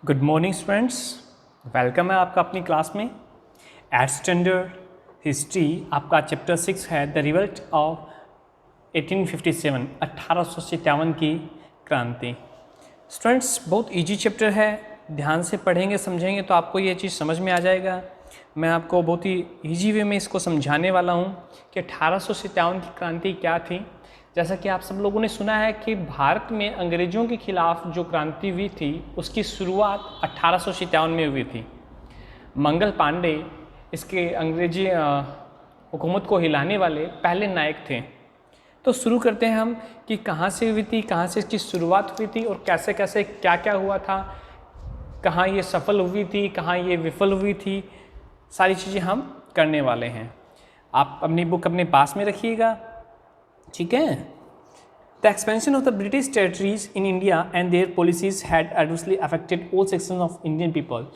Good morning students, welcome है आपका अपनी क्लास में। एट स्टैंडर्ड हिस्ट्री आपका चैप्टर 6 है द रिवल्ट ऑफ 1857 1857 की क्रांति। स्टूडेंट्स बहुत इजी चैप्टर है, ध्यान से पढ़ेंगे समझेंगे तो आपको ये चीज़ समझ में आ जाएगा। मैं आपको बहुत ही इजी वे में इसको समझाने वाला हूँ कि 1857 की क्रांति क्या थी। जैसा कि आप सब लोगों ने सुना है कि भारत में अंग्रेज़ों के खिलाफ जो क्रांति हुई थी उसकी शुरुआत 1857 में हुई थी। मंगल पांडे इसके अंग्रेजी हुकूमत को हिलाने वाले पहले नायक थे। तो शुरू करते हैं हम कि कहाँ से हुई थी, कहाँ से इसकी शुरुआत हुई थी और कैसे कैसे क्या क्या हुआ था, कहाँ ये सफल हुई थी, कहाँ ये विफल हुई थी, सारी चीज़ें हम करने वाले हैं। आप अपनी बुक अपने पास में रखिएगा, ठीक है। The expansion of the British territories in India and their policies had adversely affected all sections of Indian people,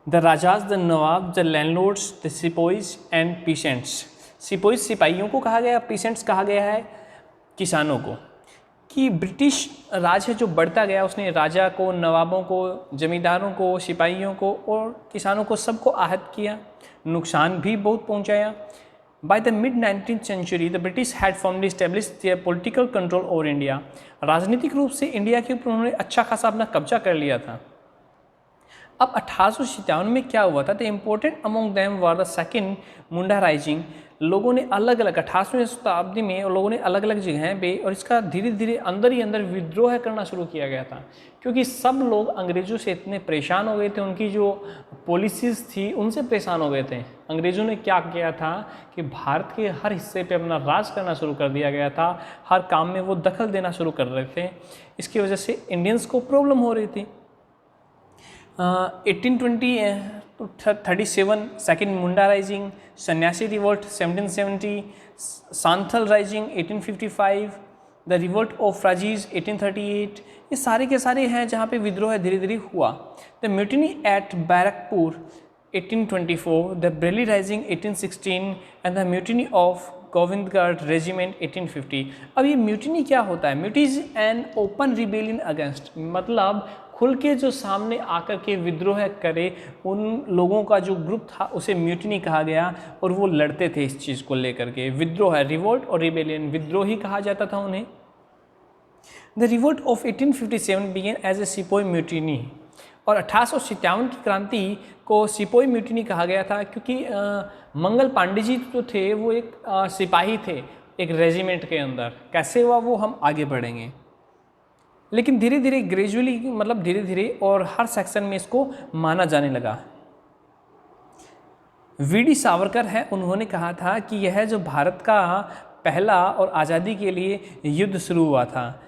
the rajas, the nawab, the landlords, the sepoys and peasants. Sepoys सिपाहियों को कहा गया, पीसेंट्स कहा गया है किसानों को। कि ब्रिटिश राज है जो बढ़ता गया, उसने राजा को, नवाबों को, जमींदारों को, सिपाहियों को और किसानों को सबको आहत किया, नुकसान भी बहुत पहुंचाया। By the mid-19th century, the British had firmly established their political control over India. राजनीतिक रूप से इंडिया के ऊपर उन्होंने अच्छा खासा अपना कब्जा कर लिया था। अब 1857 में क्या हुआ था? The important among them were the second Munda rising. लोगों ने अलग अलग 18वीं शताब्दी में लोगों ने अलग अलग जगह पे और इसका धीरे धीरे अंदर ही अंदर विद्रोह करना शुरू किया गया था, क्योंकि सब लोग अंग्रेज़ों से इतने परेशान हो गए थे, उनकी जो पॉलिसीज़ थी उनसे परेशान हो गए थे। अंग्रेज़ों ने क्या किया था कि भारत के हर हिस्से पे अपना राज करना शुरू कर दिया गया था, हर काम में वो दखल देना शुरू कर रहे थे। इसकी वजह से इंडियंस को प्रॉब्लम हो रही थी। 1837 second Munda rising, Sanyasi revolt 1770, Santhal rising 1855, the revolt of Faraizis 1838, ये सारे के सारे हैं जहाँ पे विद्रोह धीरे धीरे हुआ। The mutiny at Barrackpore 1824, the Bareilly rising 1816 and the mutiny of Govindgarh regiment 1850। अब ये म्यूटिनी क्या होता है? Mutiny is an open rebellion against, मतलब खुल के जो सामने आकर के विद्रोह करे, उन लोगों का जो ग्रुप था उसे म्यूटिनी कहा गया और वो लड़ते थे इस चीज़ को लेकर के। विद्रोह है, रिवोल्ट और रिबेलियन, विद्रोही कहा जाता था उन्हें। The revolt of 1857 began as a sepoy mutiny, और 1857 की क्रांति को सिपोई म्यूटिनी कहा गया था, क्योंकि मंगल पांडे जी जो थे वो एक सिपाही थे एक रेजिमेंट के अंदर। कैसे हुआ वो हम आगे बढ़ेंगे, लेकिन धीरे धीरे ग्रेजुअली, मतलब धीरे धीरे और हर सेक्शन में इसको माना जाने लगा। वीडी सावरकर है, उन्होंने कहा था कि यह जो भारत का पहला और आज़ादी के लिए युद्ध शुरू हुआ था।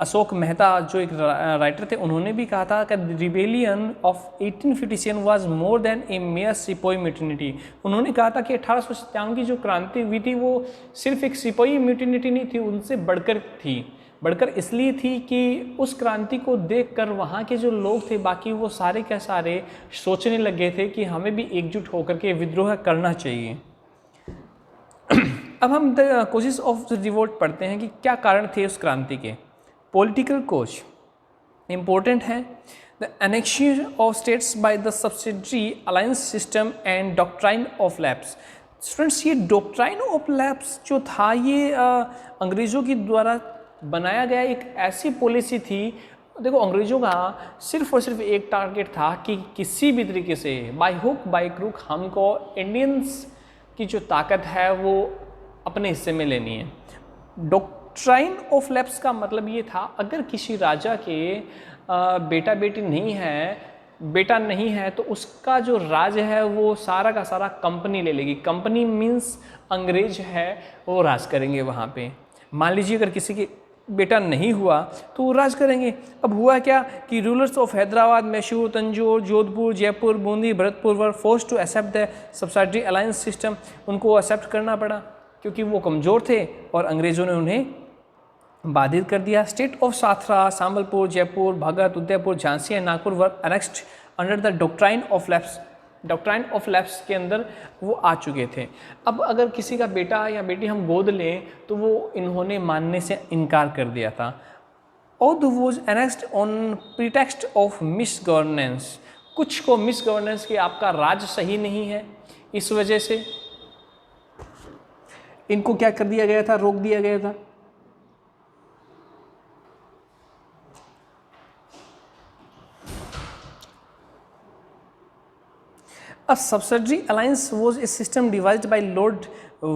अशोक मेहता जो एक राइटर थे, उन्होंने भी कहा था कि rebellion of 1857 was more than a mere sepoy mutiny. उन्होंने कहा था कि 1857 की जो क्रांति हुई थी वो सिर्फ एक सिपोई म्यूटिनिटी नहीं थी, उनसे बढ़कर थी। बढ़कर इसलिए थी कि उस क्रांति को देखकर वहाँ के जो लोग थे बाकी वो सारे के सारे सोचने लगे थे कि हमें भी एकजुट होकर के विद्रोह करना चाहिए। अब हम the causes of the revolt पढ़ते हैं कि क्या कारण थे उस क्रांति के। पॉलिटिकल कोज इम्पोर्टेंट है। The annexation of states by the subsidiary alliance system and doctrine of lapse. Students, ये डॉक्ट्राइन ऑफ लैप्स जो था ये अंग्रेज़ों के द्वारा बनाया गया एक ऐसी पॉलिसी थी। देखो, अंग्रेज़ों का सिर्फ और सिर्फ एक टारगेट था कि किसी भी तरीके से बाय हुक बाय क्रूक हमको इंडियंस की जो ताकत है वो अपने हिस्से में लेनी है। डॉक्ट्राइन ऑफ लैप्स का मतलब ये था, अगर किसी राजा के बेटा बेटी नहीं है, बेटा नहीं है, तो उसका जो राज है वो सारा का सारा कंपनी ले लेगी। कंपनी मीन्स अंग्रेज है, वो राज करेंगे वहाँ पे। मान लीजिए अगर किसी के बेटा नहीं हुआ तो वो राज करेंगे। अब हुआ क्या कि rulers of Hyderabad, Mysore, Tanjore, Jodhpur, Jaipur, Bundi, Bharatpur were forced to accept the subsidiary alliance system. उनको एक्सेप्ट करना पड़ा क्योंकि वो कमज़ोर थे और अंग्रेज़ों ने उन्हें बाधित कर दिया। State of Satara, Sambalpur, Jaipur, Bhagat, Udaipur, Jhansi and Nagpur were annexed under the doctrine of lapse. Doctrine of lapse के अंदर वो आ चुके थे। अब अगर किसी का बेटा या बेटी हम गोद लें तो वो इन्होंने मानने से इनकार कर दिया था। Oudh was annexed on pretext of misgovernance, कुछ को मिस गवर्नेंस कि आपका राज सही नहीं है, इस वजह से इनको क्या कर दिया गया था, रोक दिया गया था। A subsidiary alliance was a system devised by Lord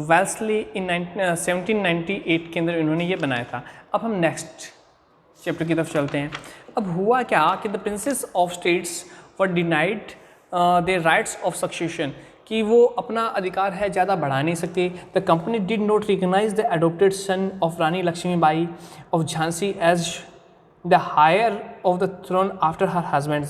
Wellesley in 1798 के अंदर इन्होंने ये बनाया था। अब हम नेक्स्ट चैप्टर की तरफ चलते हैं। अब हुआ क्या कि the princes of states were denied their rights of succession, कि वो अपना अधिकार है ज़्यादा बढ़ा नहीं सकते। The company did not recognize the adopted son of Rani Lakshmibai of Jhansi as the heir of the throne after her husband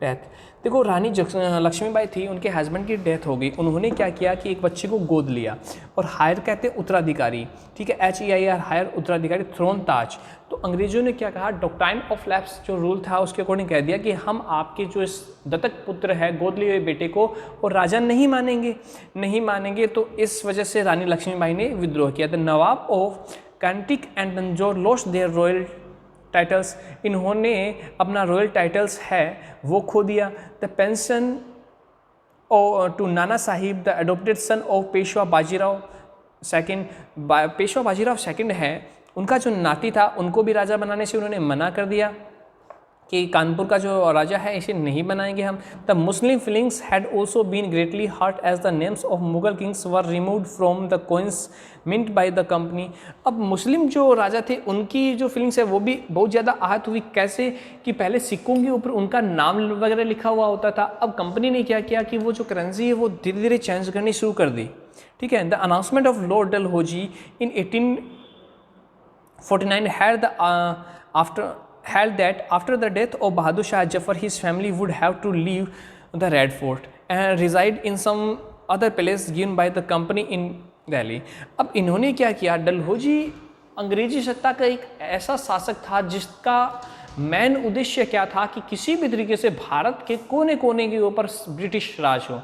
death. देखो, रानी लक्ष्मीबाई थी, उनके हस्बैंड की डेथ हो गई, उन्होंने क्या किया कि एक बच्चे को गोद लिया, और हायर कहते हैं उत्तराधिकारी, ठीक है, HEIR, हायर उत्तराधिकारी, थ्रोन ताज। तो अंग्रेजों ने क्या कहा, डॉक्ट्राइन ऑफ लैप्स जो रूल था उसके अकॉर्डिंग कह दिया कि हम आपके जो इस दत्तक पुत्र है, गोद लिए हुए बेटे को, और राजा नहीं मानेंगे। तो इस वजह से रानी लक्ष्मीबाई ने विद्रोह किया। The nawab of Carnatic and Tanjore lost their royal titles, इन्होंने अपना रॉयल टाइटल्स है वो खो दिया। The pension to Nana Sahib, the adopted son of Peshwa Bajirao second, Peshwa Bajirao second है, उनका जो नाती था उनको भी राजा बनाने से उन्होंने मना कर दिया कि कानपुर का जो राजा है इसे नहीं बनाएंगे हम। The Muslim feelings had also been greatly hurt as the names of Mughal kings were removed from the coins mint by the company. अब मुस्लिम जो राजा थे उनकी जो फीलिंग्स है वो भी बहुत ज़्यादा आहत हुई। कैसे कि पहले सिक्कों के ऊपर उनका नाम वगैरह लिखा हुआ होता था, अब कंपनी ने क्या किया कि वो जो करेंसी है वो धीरे धीरे चेंज करनी शुरू कर दी, ठीक है। The announcement of Lord Dalhousie in 1849 held that after the death of Bahadur Shah Jafar, his family would have to leave the Red Fort and reside in some other place given by the company in Delhi. अब इन्होंने क्या किया, डलहौजी अंग्रेजी सत्ता का एक ऐसा शासक था जिसका मेन उद्देश्य क्या था कि किसी भी तरीके से भारत के कोने कोने के ऊपर ब्रिटिश राज हो।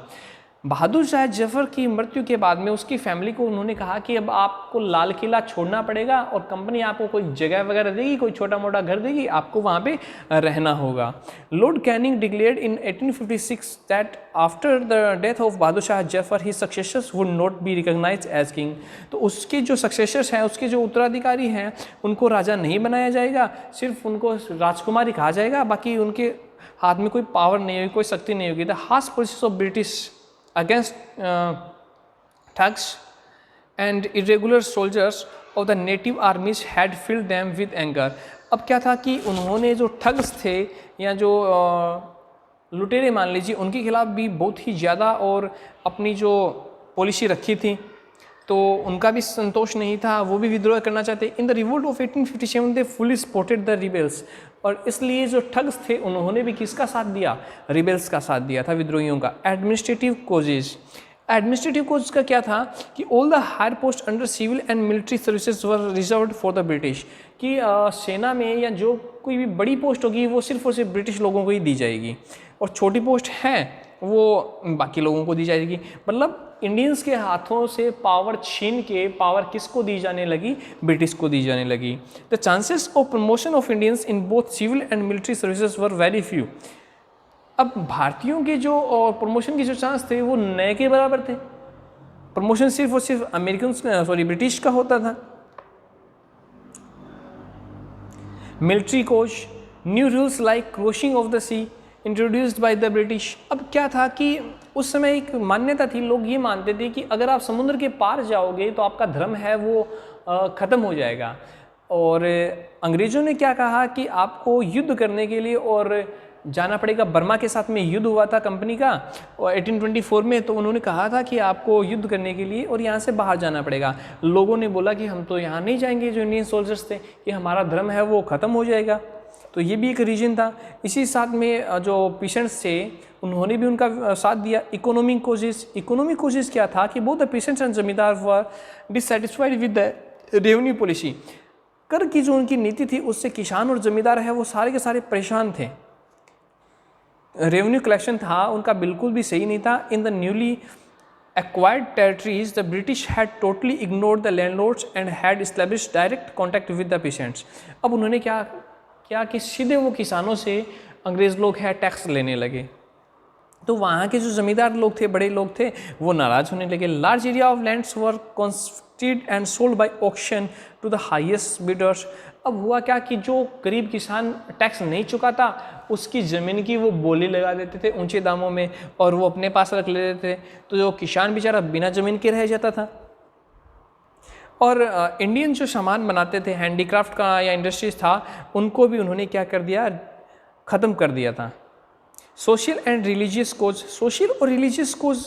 बहादुर शाह जफर की मृत्यु के बाद में उसकी फैमिली को उन्होंने कहा कि अब आपको लाल किला छोड़ना पड़ेगा और कंपनी आपको कोई जगह वगैरह देगी, कोई छोटा मोटा घर देगी, आपको वहाँ पे रहना होगा। Lord Canning declared in 1856 that after the death of Bahadur Shah Zafar his successors would not be recognized as king. तो उसके जो सक्सेसर्स हैं, उसके जो उत्तराधिकारी हैं, उनको राजा नहीं बनाया जाएगा, सिर्फ उनको राजकुमारी कहा जाएगा, बाकी उनके हाथ में कोई पावर नहीं होगी, कोई शक्ति नहीं होगी। The harsh policies of British against thugs and irregular soldiers of the native armies had filled them with anger। अब क्या था कि उन्होंने जो ठग्स थे या जो लुटेरे मान लीजिए, उनके खिलाफ भी बहुत ही ज़्यादा और अपनी जो पॉलिसी रखी थी, तो उनका भी संतोष नहीं था, वो भी विद्रोह करना चाहते। In the revolt of 1857 they fully supported the rebels, और इसलिए जो ठग्स थे उन्होंने भी किसका साथ दिया, रिबेल्स का साथ दिया था, विद्रोहियों का। एडमिनिस्ट्रेटिव कोजेज, एडमिनिस्ट्रेटिव कोज का क्या था कि all the higher post under civil and military services were reserved for the British, कि सेना में या जो कोई भी बड़ी पोस्ट होगी वो सिर्फ और सिर्फ ब्रिटिश लोगों को ही दी जाएगी, और छोटी पोस्ट हैं वो बाकी लोगों को दी जाएगी। मतलब इंडियंस के हाथों से पावर छीन के पावर किसको दी जाने लगी, ब्रिटिश को दी जाने लगी। The chances of promotion of Indians in both civil and military services were very few. अब भारतीयों के जो और प्रमोशन के जो चांस थे वो नए के बराबर थे, प्रमोशन सिर्फ और सिर्फ ब्रिटिश का होता था। Military coach, new rules like crossing of the sea introduced by the British. अब क्या था कि उस समय एक मान्यता थी, लोग ये मानते थे कि अगर आप समुद्र के पार जाओगे तो आपका धर्म है वो ख़त्म हो जाएगा। और अंग्रेज़ों ने क्या कहा कि आपको युद्ध करने के लिए और जाना पड़ेगा। बर्मा के साथ में युद्ध हुआ था कंपनी का और 1824 में, तो उन्होंने कहा था कि आपको युद्ध करने के लिए और यहाँ से बाहर जाना पड़ेगा। लोगों ने बोला कि हम तो यहाँ नहीं जाएंगे, जो इंडियन सोल्जर्स थे, कि हमारा धर्म है वो ख़त्म हो जाएगा। तो ये भी एक रीजन था। इसी साथ में जो पेशेंट्स थे उन्होंने भी उनका साथ दिया। इकोनॉमिक कोजेस क्या था कि both the peasants and zamindar were dissatisfied with the revenue policy. कर की जो उनकी नीति थी उससे किसान और जमींदार है वो सारे के सारे परेशान थे। रेवेन्यू कलेक्शन था उनका बिल्कुल भी सही नहीं था। In the newly acquired territories, the British had totally ignored the landlords and had established direct contact with the patients। अब उन्होंने क्या क्या कि सीधे वो किसानों से अंग्रेज़ लोग है टैक्स लेने लगे। तो वहाँ के जो ज़मींदार लोग थे, बड़े लोग थे, वो नाराज़ होने लगे। Large area of lands were constituted and sold by auction to the highest bidders. अब हुआ क्या कि जो गरीब किसान टैक्स नहीं चुकाता उसकी ज़मीन की वो बोली लगा देते थे ऊंचे दामों में और वो अपने पास रख लेते थे। तो जो किसान बेचारा बिना ज़मीन के रह जाता था। और इंडियन जो सामान बनाते थे, हैंडीक्राफ्ट का या इंडस्ट्रीज था, उनको भी उन्होंने क्या कर दिया, ख़त्म कर दिया था। Social and religious cause, social और रिलीजियस कोज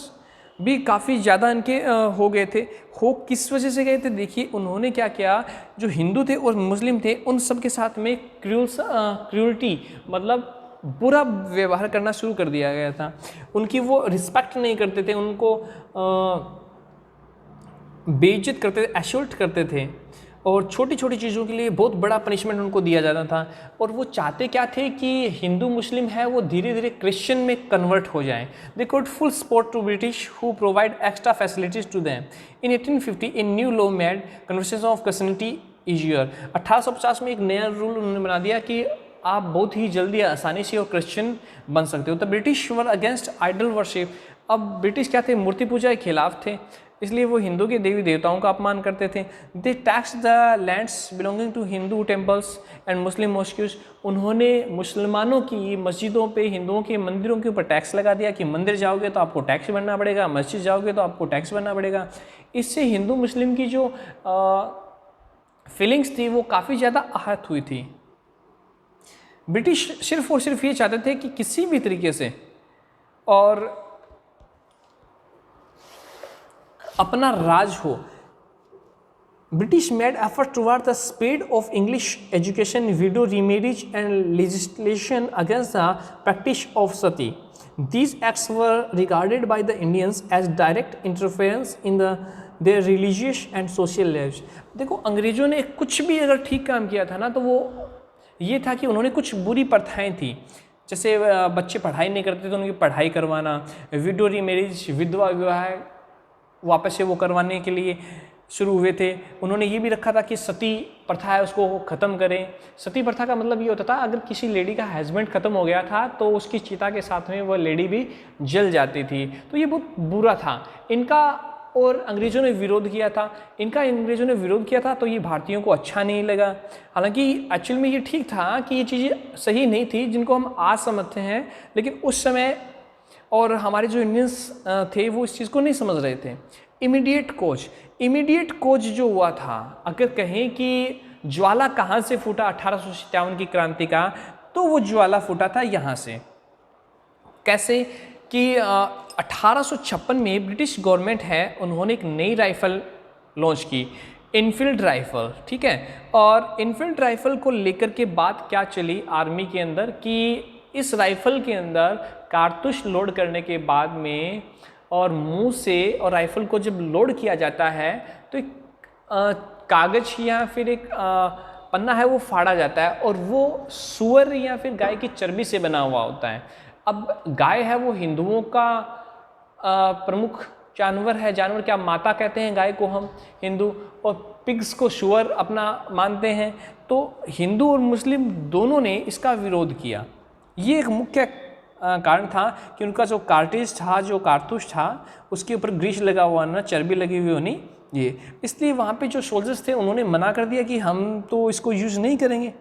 भी काफ़ी ज़्यादा इनके हो गए थे। हो किस वजह से गए थे, देखिए उन्होंने क्या किया, जो हिंदू थे और मुस्लिम थे उन सब के साथ में क्रूअल्टी मतलब बुरा व्यवहार करना शुरू कर दिया गया था। उनकी वो रिस्पेक्ट नहीं करते थे, उनको बेइज्जत करते थे, एसल्ट करते थे और छोटी छोटी चीज़ों के लिए बहुत बड़ा पनिशमेंट उनको दिया जाता था। और वो चाहते क्या थे कि हिंदू मुस्लिम है वो धीरे धीरे क्रिश्चियन में कन्वर्ट हो जाएं। They could full support to British who provide extra facilities to them. In 1850 in new law made conversation of Christianity easier. 1850 में एक नया रूल उन्होंने बना दिया कि आप बहुत ही जल्दी आसानी से और क्रिश्चियन बन सकते हो। The British were against idol worship. अब ब्रिटिश क्या थे, मूर्ति पूजा के खिलाफ थे, इसलिए वो हिंदू के देवी देवताओं का अपमान करते थे। They tax the lands belonging to Hindu temples and Muslim mosques. उन्होंने मुसलमानों की मस्जिदों पे, हिंदुओं के मंदिरों के ऊपर टैक्स लगा दिया कि मंदिर जाओगे तो आपको टैक्स भरना पड़ेगा, मस्जिद जाओगे तो आपको टैक्स भरना पड़ेगा। इससे हिंदू मुस्लिम की जो फीलिंग्स थी वो काफ़ी ज़्यादा आहत हुई थी। ब्रिटिश सिर्फ और सिर्फ ये चाहते थे कि किसी भी तरीके से और अपना राज हो। British made effort toward the spread of English education, widow remarriage and legislation against the practice of sati. These acts were regarded by the Indians as direct interference in their religious and social lives. देखो अंग्रेजों ने कुछ भी अगर ठीक काम किया था ना तो वो ये था कि उन्होंने कुछ बुरी प्रथाएं थी, जैसे बच्चे पढ़ाई नहीं करते तो उनकी पढ़ाई करवाना, विडो रीमैरिज विधवा विवाह वापस से वो करवाने के लिए शुरू हुए थे। उन्होंने ये भी रखा था कि सती प्रथा है उसको ख़त्म करें। सती प्रथा का मतलब ये होता था अगर किसी लेडी का हस्बैंड ख़त्म हो गया था तो उसकी चिता के साथ में वो लेडी भी जल जाती थी। तो ये बहुत बुरा था इनका और अंग्रेज़ों ने विरोध किया था। अंग्रेज़ों ने विरोध किया था तो ये भारतीयों को अच्छा नहीं लगा। हालांकि एक्चुअल में ये ठीक था कि ये चीज़ें सही नहीं थी जिनको हम आज समझते हैं, लेकिन उस समय और हमारे जो इंडियंस थे वो इस चीज़ को नहीं समझ रहे थे। इमीडिएट कोच जो हुआ था, अगर कहें कि ज्वाला कहाँ से फूटा 1857 की क्रांति का, तो वो ज्वाला फूटा था यहाँ से। कैसे कि 1856 में ब्रिटिश गवर्नमेंट है उन्होंने एक नई राइफल लॉन्च की, इनफील्ड राइफल, ठीक है। और इनफील्ड राइफल को लेकर के बात क्या चली आर्मी के अंदर कि इस राइफल के अंदर कारतूस लोड करने के बाद में और मुंह से और राइफल को जब लोड किया जाता है तो एक कागज या फिर एक पन्ना है वो फाड़ा जाता है और वो सूअर या फिर गाय की चर्बी से बना हुआ होता है। अब गाय है वो हिंदुओं का प्रमुख जानवर है, जानवर क्या माता कहते हैं गाय को हम हिंदू, और पिग्स को सूअर अपना मानते हैं। तो हिंदू और मुस्लिम दोनों ने इसका विरोध किया। ये एक मुख्य कारण था कि उनका जो कार्टेज था, जो कारतूस था, उसके ऊपर ग्रीस लगा हुआ ना, चर्बी लगी हुई होनी, ये इसलिए वहाँ पे जो सोल्जर्स थे उन्होंने मना कर दिया कि हम तो इसको यूज़ नहीं करेंगे।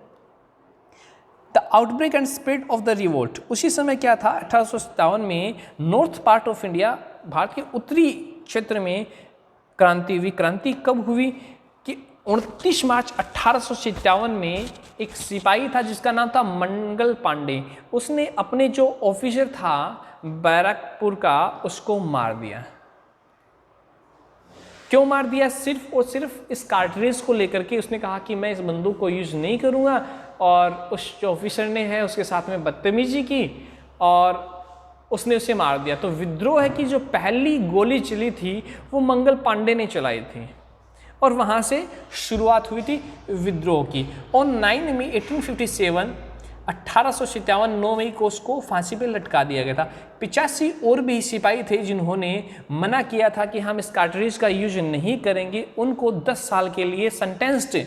The outbreak and spread of the revolt. उसी समय क्या था 1857 में north part of India, Bharat के उत्तरी क्षेत्र में क्रांति हुई। क्रांति कब हुई कि 29 मार्च 1857 में एक सिपाही था जिसका नाम था मंगल पांडे। उसने अपने जो ऑफिसर था बैरकपुर का उसको मार दिया। क्यों मार दिया? सिर्फ और सिर्फ इस कार्ट्रिज को लेकर के। उसने कहा कि मैं इस बंदूक को यूज़ नहीं करूँगा और उस जो ऑफिसर ने है उसके साथ में बदतमीजी की और उसने उसे मार दिया। तो विद्रोह है कि जो पहली गोली चली थी वो मंगल पांडे ने चलाई थी और वहाँ से शुरुआत हुई थी विद्रोह की। और 9 मई 1857 1857 9 मई को उसको फांसी पे लटका दिया गया था। 85 और भी सिपाही थे जिन्होंने मना किया था कि हम इस कार्ट्रिज का यूज नहीं करेंगे। उनको 10 साल के लिए सेंटेंस्ड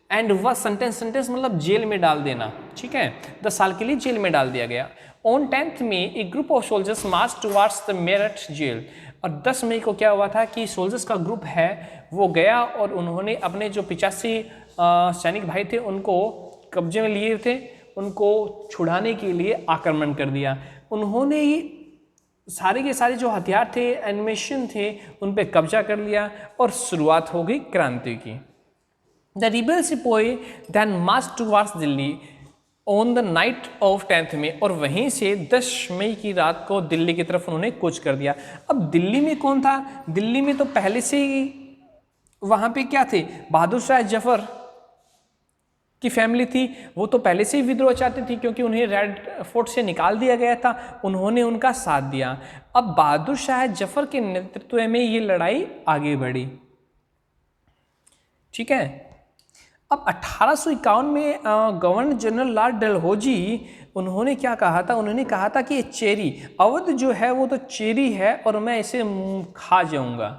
एंड वह सेंटेंस मतलब जेल में डाल देना, ठीक है, 10 साल के लिए जेल में डाल दिया गया। ऑन 10th में a group of soldiers march towards the Meerut jail, और 10 मई को क्या हुआ था कि सोल्जर्स का ग्रुप है वो गया और उन्होंने अपने जो 85 सैनिक भाई थे उनको कब्जे में लिए थे, उनको छुड़ाने के लिए आक्रमण कर दिया। उन्होंने ही सारे के सारे जो हथियार थे, एनिमेशन थे, उन पे कब्जा कर लिया और शुरुआत हो गई क्रांति की। The rebel sipahi then march towards Delhi on the night of 10th में, और वहीं से 10 मई की रात को दिल्ली की तरफ उन्होंने कूच कर दिया। अब दिल्ली में कौन था? दिल्ली में तो पहले से ही वहाँ पे क्या थे, बहादुर शाह जफर की फैमिली थी, वो तो पहले से ही विद्रोह चाहती थी क्योंकि उन्हें रेड फोर्ट से निकाल दिया गया था, उन्होंने उनका साथ दिया। अब बहादुर शाह जफर के नेतृत्व में ये लड़ाई आगे बढ़ी, ठीक है। अब 1851 में गवर्नर जनरल लॉर्ड डलहौजी उन्होंने क्या कहा था? उन्होंने कहा था कि ये चेरी अवध जो है वो तो चेरी है और मैं इसे खा जाऊंगा।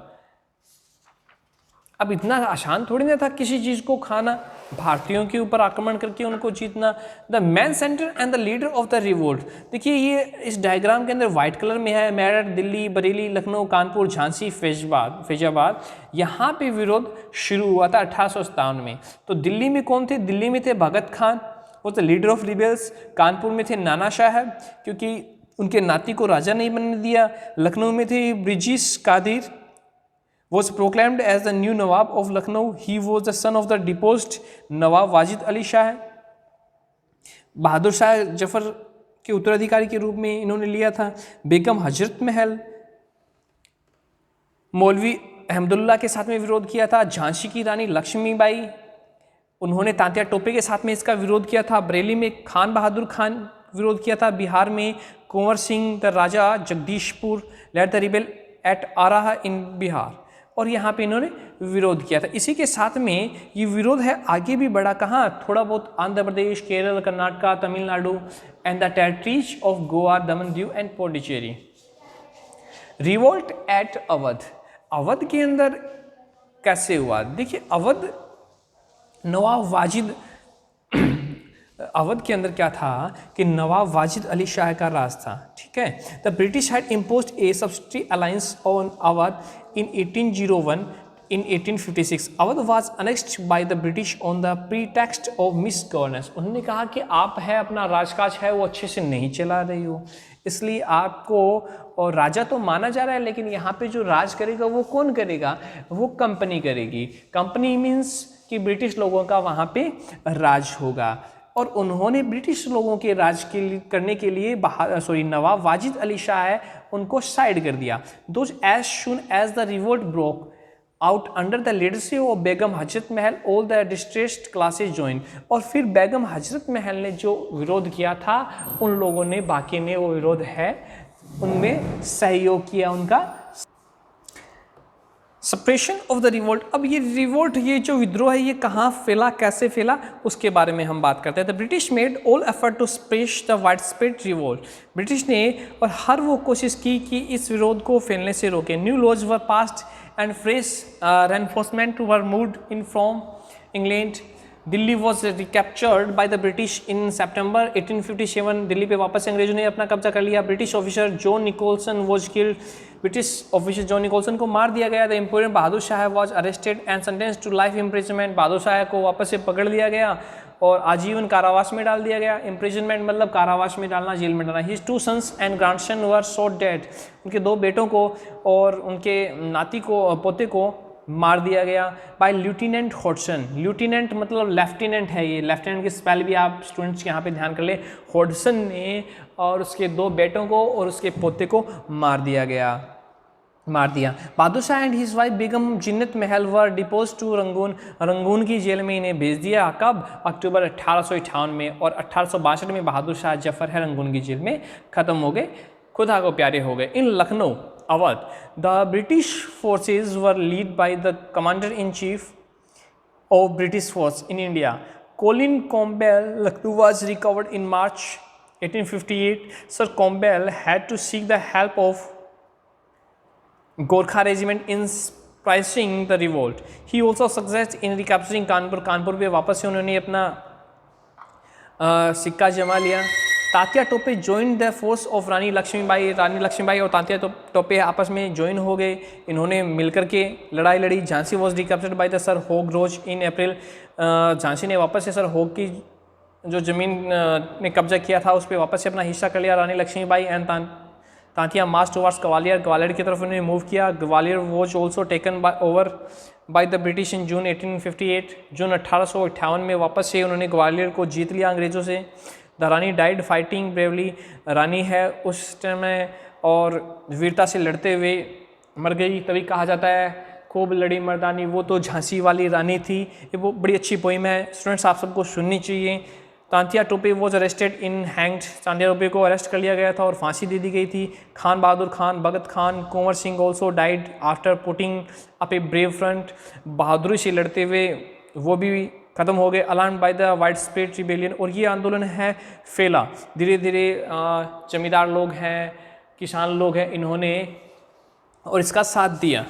अब इतना आसान थोड़ी ना था किसी चीज़ को खाना, भारतीयों के ऊपर आक्रमण करके उनको जीतना। The man centre and the leader of the revolt, देखिए ये इस डायग्राम के अंदर व्हाइट कलर में है, मेरठ, दिल्ली, बरेली, लखनऊ, कानपुर, झांसी, फैजाबाद, यहाँ पे विरोध शुरू हुआ था 1857 में। तो दिल्ली में कौन थे? दिल्ली में थे भगत खान, वो the leader of rebels. Kanpur में थे नाना शाह क्योंकि उनके नाती को राजा नहीं बनने दिया। लखनऊ में थे ब्रिजिश Qadir, was proclaimed as the new Nawab of Lucknow. He was the son of the deposed Nawab Wajid Ali Shah. बहादुर शाह जफर के उत्तराधिकारी के रूप में इन्होंने लिया था। बेगम हजरत महल, मौलवी अहमदुल्ला के साथ में विरोध किया था। झांसी की रानी लक्ष्मीबाई, उन्होंने तांत्या टोपे के साथ में इसका विरोध किया था। बरेली में खान बहादुर खान विरोध किया था। बिहार में Kunwar Singh the raja Jagdishpur led the rebel at Arrah in Bihar, और यहाँ पे इन्होंने विरोध किया था। इसी के साथ में ये विरोध है आगे भी बढ़ा, कहाँ? थोड़ा बहुत Andhra Pradesh, Kerala, Karnataka, Tamil Nadu and the territories of Goa, Daman Diu and Pondicherry. Revolt at Awadh, Awadh के अंदर कैसे हुआ? देखिए अवध नवाब वाजिद अवध के अंदर क्या था कि नवाब वाजिद अली शाह का राज था, ठीक है। The British had imposed A subsidy alliance on Awadh in 1801. In 1856 Awadh was annexed by the British on the pretext of misgovernance. उन्होंने कहा कि आप है अपना राजकाज है वो अच्छे से नहीं चला रही हो, इसलिए आपको, और राजा तो माना जा रहा है लेकिन यहाँ पे जो राज करेगा वो कौन करेगा? वो कंपनी करेगी। कंपनी मीन्स कि ब्रिटिश लोगों का वहाँ पे राज होगा, और उन्होंने ब्रिटिश लोगों के राज के लिए करने के लिए नवाब वाजिद अली शाह है उनको साइड कर दिया। Those as soon as the revolt broke out under the leadership of Begum Hazrat Mahal all the distressed classes join, और फिर बेगम हजरत महल ने जो विरोध किया था उन लोगों ने, बाकी ने वो विरोध है उनमें सहयोग किया उनका। सप्रेशन ऑफ द रिवोल्ट, अब ये रिवोल्ट, ये जो विद्रोह है ये कहाँ फैला, कैसे फैला, उसके बारे में हम बात करते हैं। The British made all effort to suppress the wide spread revolt, British ने और हर वो कोशिश की कि इस विरोध को फैलने से रोके। New laws were passed and fresh reinforcement were moved in from England. Delhi was recaptured by the British in September 1857, Delhi पे वापस अंग्रेजों ने अपना कब्जा कर लिया। British officer John Nicholson was killed, British officer John Nicholson को मार दिया गया। The important Bahadur Shah was arrested and sentenced to life imprisonment, Bahadur Shah को वापस से पकड़ लिया गया और आजीवन कारावास में डाल दिया गया। इम्प्रिजनमेंट मतलब कारावास में डालना, जेल में डालना। His 2 sons and grandson were shot dead, उनके 2 बेटों को और उनके नाती को, पोते को मार दिया गया बाय लेफ्टिनेंट हॉडसन। लेफ्टिनेंट मतलब लेफ्टिनेंट है, ये लेफ्टिनेंट की स्पेल भी आप स्टूडेंट्स यहाँ पे ध्यान कर ले। हॉडसन ने और उसके 2 बेटों को और उसके पोते को मार दिया। Bahadur Shah and his wife Begum Jinnat Mahal were depots to Rangoon, Rangoon की जेल में इन्हें भेज दिया। कब? अक्टूबर 1858 में, और 1862 में बहादुर शाह जफर है रंगून की जेल में खत्म हो गए, खुदा को प्यारे हो गए। In Lucknow Awadh, the British forces were led by the commander in chief of British force in India Colin Campbell. Lucknow was recovered in March 1858. Sir Campbell had to seek the help of Gorkha regiment in suppressing the revolt. He also success in recapturing Kanpur. Kanpur पे वापस से उन्होंने अपना सिक्का जमा लिया। Tatya Tope join the force of Rani Lakshmibai. Rani Lakshmibai और तात्या टोपे आपस में ज्वाइन हो गए, इन्होंने मिलकर के लड़ाई लड़ी। Jhansi was recaptured by the sir होग रोज इन अप्रैल। झांसी ने वापस से सर होग की जो ज़मीन ने कब्जा किया था उस पर वापस से अपना हिस्सा कर लिया। Rani Lakshmibai and Tantia march towards Gwalior. Gwalior की तरफ उन्होंने मूव किया। Gwalior was also taken over by the British in June 1858। June 1858 में वापस से उन्होंने ग्वालियर को जीत लिया अंग्रेज़ों से। The Rani died fighting bravely. Rani है उस टाइम में और वीरता से लड़ते हुए मर गई, तभी कहा जाता है खूब लड़ी मर्दानी वो तो झांसी वाली रानी थी। ये वो बड़ी अच्छी पोइम है, स्टूडेंट्स आप सबको सुननी चाहिए। Tantia Tope was arrested in hanged. Tantia Tope को अरेस्ट कर लिया गया था और फांसी दे दी गई थी। Khan Bahadur Khan, Bhagat Khan, Kunwar Singh also died after putting up a brave front. बहादुरी से लड़ते हुए वो भी ख़त्म हो गए। Alarmed by the wide spread rebellion. और ये आंदोलन है फैला धीरे धीरे। जमींदार लोग हैं, किसान लोग हैं, इन्होंने और इसका साथ दिया।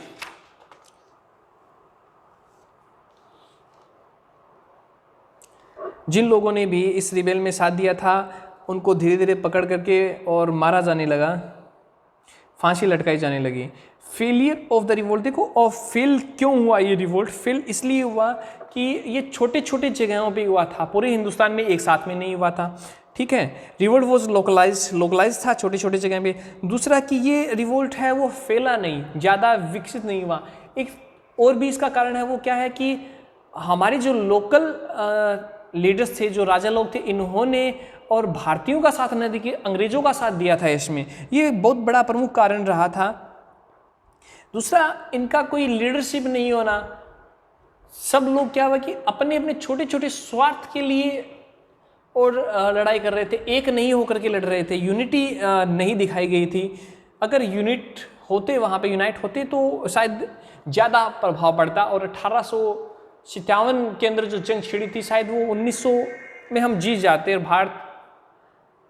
जिन लोगों ने भी इस रिबेल में साथ दिया था उनको धीरे धीरे पकड़ करके और मारा जाने लगा, फांसी लटकाई जाने लगी। फेलियर ऑफ द रिवोल्ट, देखो और फेल क्यों हुआ ये रिवोल्ट? फेल इसलिए हुआ कि ये छोटे छोटे जगहों पे हुआ था, पूरे हिंदुस्तान में एक साथ में नहीं हुआ था, ठीक है। रिवोल्ट वॉज लोकलाइज था छोटे छोटे जगह पे। दूसरा कि ये रिवोल्ट है वो फैला नहीं, ज़्यादा विकसित नहीं हुआ। एक और भी इसका कारण है, वो क्या है कि हमारे जो लोकल लीडर्स थे, जो राजा लोग थे, इन्होंने और भारतीयों का साथ नहीं दिया, अंग्रेजों का साथ दिया था इसमें। ये बहुत बड़ा प्रमुख कारण रहा था। दूसरा, इनका कोई लीडरशिप नहीं होना। सब लोग क्या हुआ कि अपने अपने छोटे छोटे स्वार्थ के लिए और लड़ाई कर रहे थे, एक नहीं होकर के लड़ रहे थे। यूनिटी नहीं दिखाई गई थी। अगर यूनिट होते, वहाँ पे यूनाइट होते तो शायद ज़्यादा प्रभाव पड़ता। और 1857 के अंदर जो जंग छिड़ी थी, शायद वो 1900 में हम जीत जाते और भारत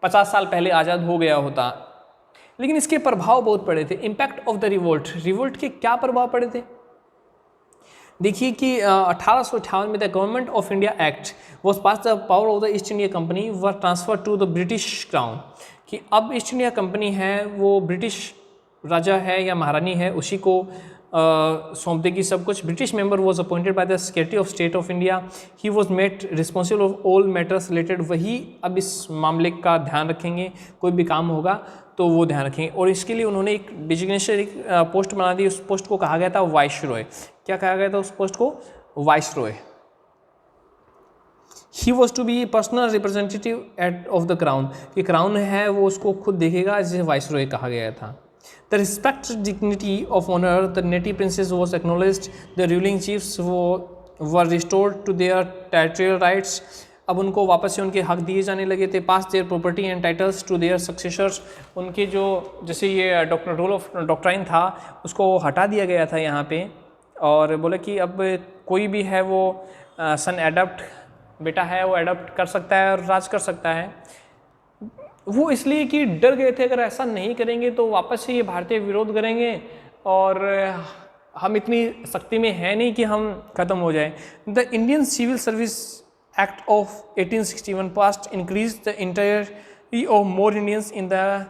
50 साल पहले आज़ाद हो गया होता। लेकिन इसके प्रभाव बहुत पड़े थे। Impact of the revolt, revolt के क्या प्रभाव पड़े थे? देखिए कि 1858 में the Government of India Act was pass the power of the East India Company were transfer to the British crown. कि अब ईस्ट इंडिया कंपनी है वो ब्रिटिश राजा है या महारानी है, उसी को सौंप देगी सब कुछ। British member was appointed by the secretary of state of India. He was made responsible of all matters related. वही अब इस मामले का ध्यान रखेंगे, कोई भी काम होगा तो वो ध्यान रखेंगे। और इसके लिए उन्होंने एक डिजिग्नेशन, एक पोस्ट बना दी। उस पोस्ट को कहा गया था वाइसरॉय। क्या कहा गया था उस पोस्ट को? Viceroy. He was to be personal representative at of the crown. कि क्राउन है वो उसको खुद देखेगा, जिसे वाइसरॉय कहा गया था। The respect, dignity of honor, the native princes was acknowledged. The ruling chiefs were restored to their territorial rights. अब उनको वापस से उनके हक दिए जाने लगे थे। Pass their property and titles to their successors. उनके जो जैसे ये रोल ऑफ डॉक्ट्राइन था उसको हटा दिया गया था यहाँ पे, और बोले कि अब कोई भी है वो सन एडप्ट बेटा है वो एडप्ट कर सकता है और राज कर सकता है। वो इसलिए कि डर गए थे अगर ऐसा नहीं करेंगे तो वापस से ये भारतीय विरोध करेंगे और हम इतनी शक्ति में है नहीं कि हम ख़त्म हो जाए। The Indian civil service act of 1861 passed increase the interview of more Indians in the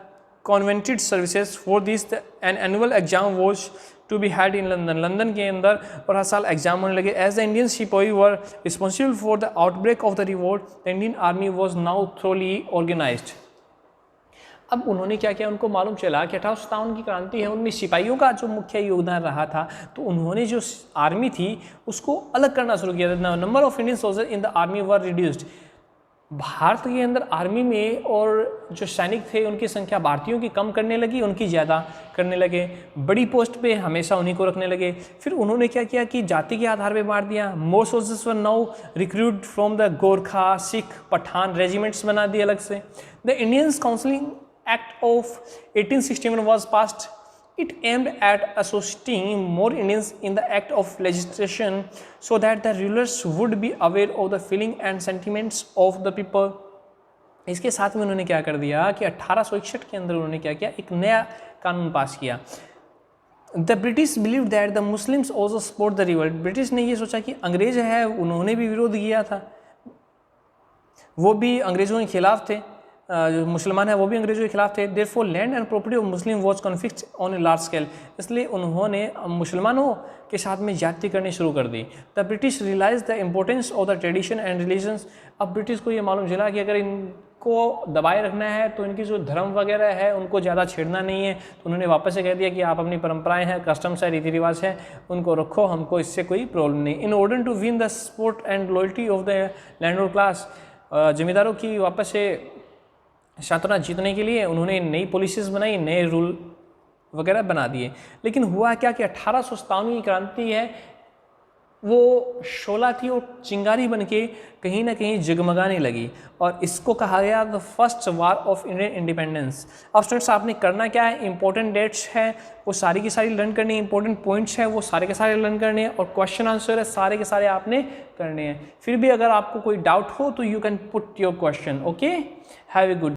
covenanted services. For this an annual exam was to be held in London. London के अंदर और हर साल एग्जाम होने लगे। As the Indian sipahi were responsible for the outbreak of the revolt, the Indian army was now thoroughly organized. अब उन्होंने क्या किया, उनको मालूम चला कि 1857 की क्रांति है, उनमें सिपाहियों का जो मुख्य योगदान रहा था, तो उन्होंने जो आर्मी थी उसको अलग करना शुरू किया था। Number of Indian soldier in the army were reduced. Bharat के अंदर आर्मी में और जो सैनिक थे उनकी संख्या भारतीयों की कम करने लगी, उनकी ज़्यादा करने लगे। बड़ी पोस्ट पे हमेशा उन्हीं को रखने लगे। फिर उन्होंने क्या किया कि जाति के आधार पे मार दिया। More soldiers were now recruit from the Gorkha, Sikh, Pathan regiments बना दिए अलग से। The Indians councils Act of 1861 was passed. It aimed at associating more Indians in the act of legislation so that the rulers would be aware of the feeling and sentiments of the people. इसके साथ में उन्होंने क्या कर दिया कि 1861 के अंदर उन्होंने क्या किया, एक नया कानून पास किया। The British believe that the Muslims also support the revolt. British ने ये सोचा कि अंग्रेज है उन्होंने भी विरोध किया था, वो भी अंग्रेज़ों के खिलाफ थे, जो मुसलमान हैं वो भी अंग्रेज़ों के खिलाफ थे। Therefore land and property of Muslim was conflict on a large scale, इसलिए उन्होंने मुसलमानों के साथ में ज्यादती करनी शुरू कर दी। The British realise the importance of the tradition and religions. अब ब्रिटिश को ये मालूम चला कि अगर इनको दबाए रखना है तो इनकी जो धर्म वगैरह है उनको ज़्यादा छेड़ना नहीं है, तो उन्होंने वापस से कह दिया कि आप अपनी परंपराएं हैं, कस्टम्स है, रीति रिवाज है, उनको रखो, हमको इससे कोई प्रॉब्लम नहीं। In order to win the support and loyalty of the landlord class, जमींदारों की वापस से शांतना जीतने के लिए उन्होंने नई पॉलिसीज़ बनाई, नए रूल वगैरह बना दिए। लेकिन हुआ क्या कि 1857 की क्रांति है वो शोला थी और चिंगारी बन के कहीं ना कहीं जगमगाने लगी, और इसको कहा गया the first war of Indian independence. अब स्टूडेंट्स आपने करना क्या है, इंपॉर्टेंट डेट्स है वो सारी की सारी लर्न करनी है, इंपॉर्टेंट पॉइंट्स है वो सारे के सारे लर्न करने हैं, और क्वेश्चन आंसर है सारे के सारे आपने करने हैं। फिर भी अगर आपको कोई डाउट हो तो you can put your question. Okay, have a good